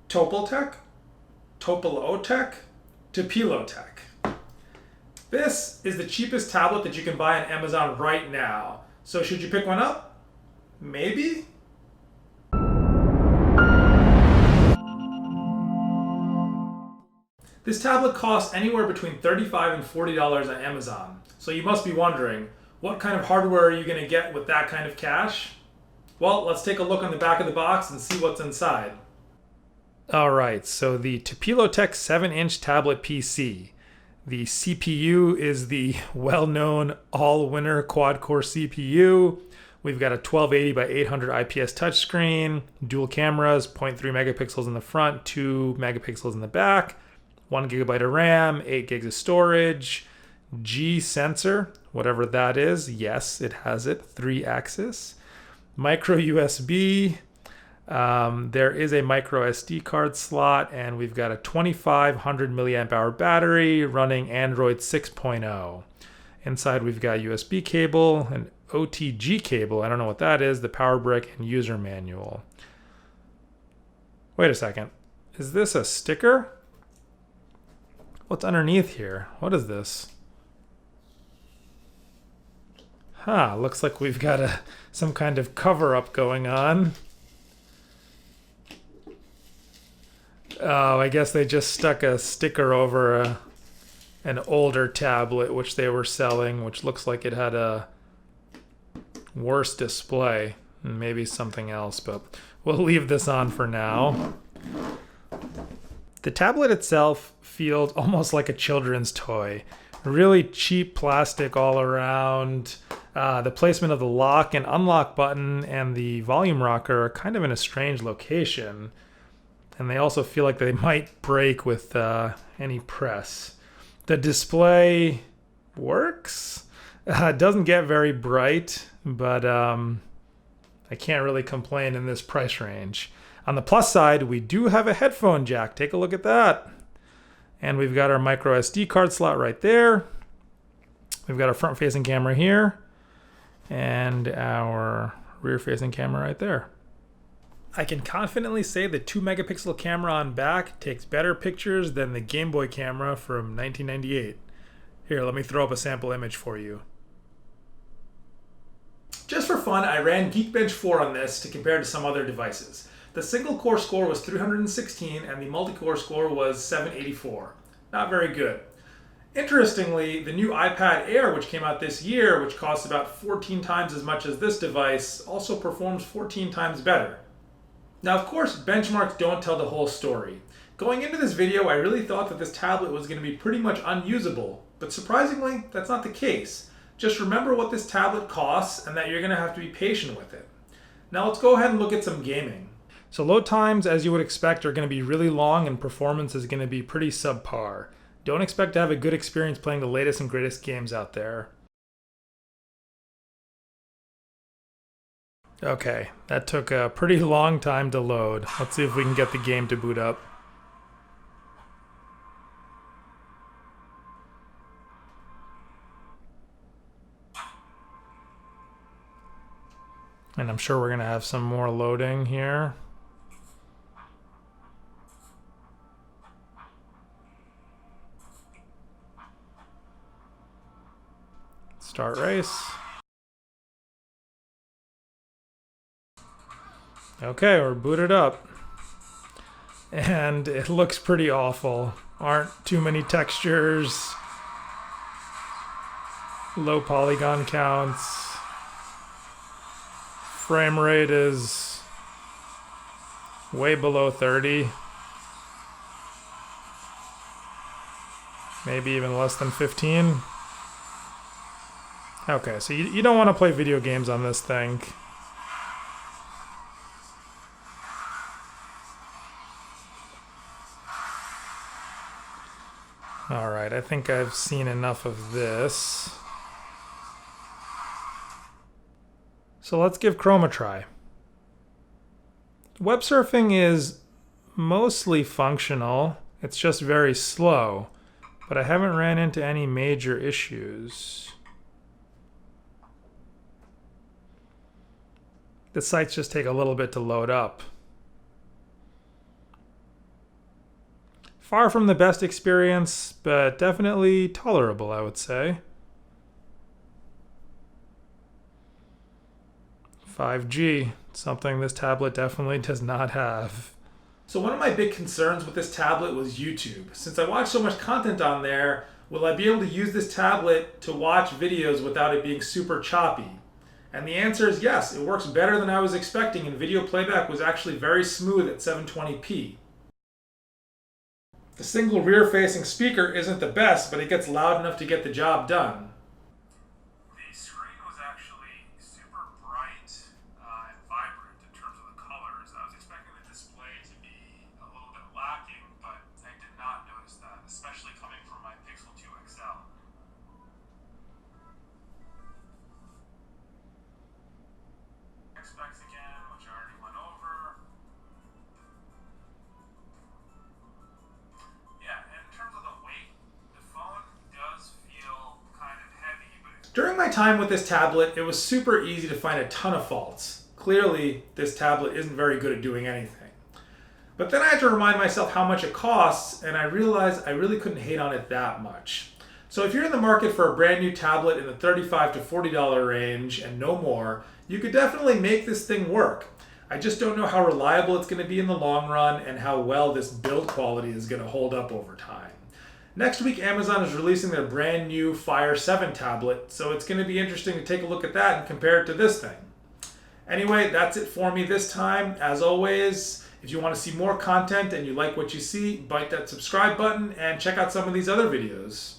Topoltech, Topolotech, Topilotech. This is the cheapest tablet that you can buy on Amazon right now. So should you pick one up? Maybe? This tablet costs anywhere between $35 and $40 on Amazon. So you must be wondering, what kind of hardware are you going to get with that kind of cash? Well, let's take a look on the back of the box and see what's inside. Alright, so the Topilotech 7-inch tablet PC. The CPU is the well-known all-winner quad-core CPU. We've got a 1280 by 800 IPS touchscreen, dual cameras, 0.3 megapixels in the front, 2 megapixels in the back, 1 gigabyte of RAM, 8 gigs of storage, G sensor, whatever that is. Yes, it has it, 3-axis. Micro USB. There is a micro SD card slot, and we've got a 2500 milliamp hour battery running Android 6.0. Inside we've got USB cable, an OTG cable, I don't know what that is, the power brick, and user manual. Wait a second, is this a sticker? What's underneath here? What is this? Huh, looks like we've got some kind of cover-up going on. Oh, I guess they just stuck a sticker over an older tablet which they were selling, which looks like it had a worse display. Maybe something else, but we'll leave this on for now. The tablet itself feels almost like a children's toy. Really cheap plastic all around. The placement of the lock and unlock button and the volume rocker are kind of in a strange location. And they also feel like they might break with any press. The display works. It doesn't get very bright, but I can't really complain in this price range. On the plus side, we do have a headphone jack. Take a look at that. And we've got our micro SD card slot right there. We've got our front-facing camera here. And our rear-facing camera right there. I can confidently say the 2 megapixel camera on back takes better pictures than the Game Boy camera from 1998. Here, let me throw up a sample image for you. Just for fun, I ran Geekbench 4 on this to compare to some other devices. The single core score was 316 and the multi-core score was 784. Not very good. Interestingly, the new iPad Air, which came out this year, which costs about 14 times as much as this device, also performs 14 times better. Now, of course, benchmarks don't tell the whole story. Going into this video, I really thought that this tablet was going to be pretty much unusable, but surprisingly, that's not the case. Just remember what this tablet costs and that you're going to have to be patient with it. Now let's go ahead and look at some gaming. So load times, as you would expect, are going to be really long and performance is going to be pretty subpar. Don't expect to have a good experience playing the latest and greatest games out there. Okay, that took a pretty long time to load. Let's see if we can get the game to boot up. And I'm sure we're going to have some more loading here. Start race. Okay, we're booted up. And it looks pretty awful. Aren't too many textures. Low polygon counts. Frame rate is way below 30. Maybe even less than 15. Okay, so you don't want to play video games on this thing. Alright, I think I've seen enough of this. So let's give Chrome a try. Web surfing is mostly functional. It's just very slow, but I haven't ran into any major issues. The sites just take a little bit to load up. Far from the best experience, but definitely tolerable, I would say. 5G, something this tablet definitely does not have. So one of my big concerns with this tablet was YouTube. Since I watch so much content on there, will I be able to use this tablet to watch videos without it being super choppy? And the answer is yes, it works better than I was expecting, and video playback was actually very smooth at 720p. The single rear-facing speaker isn't the best, but it gets loud enough to get the job done. The screen was actually super bright and vibrant in terms of the colors. I was expecting the display to be a little bit lacking, but I did not notice that, especially coming from my Pixel 2 XL. Specs again, which I already went over. Yeah, and in terms of the weight, the phone does feel kind of heavy, but During my time with this tablet, it was super easy to find a ton of faults. Clearly, this tablet isn't very good at doing anything. But then I had to remind myself how much it costs, and I realized I really couldn't hate on it that much. So if you're in the market for a brand new tablet in the $35 to $40 range and no more, you could definitely make this thing work. I just don't know how reliable it's going to be in the long run and how well this build quality is going to hold up over time. Next week, Amazon is releasing their brand new Fire 7 tablet, so it's going to be interesting to take a look at that and compare it to this thing. Anyway, that's it for me this time. As always, if you want to see more content and you like what you see, bite that subscribe button and check out some of these other videos.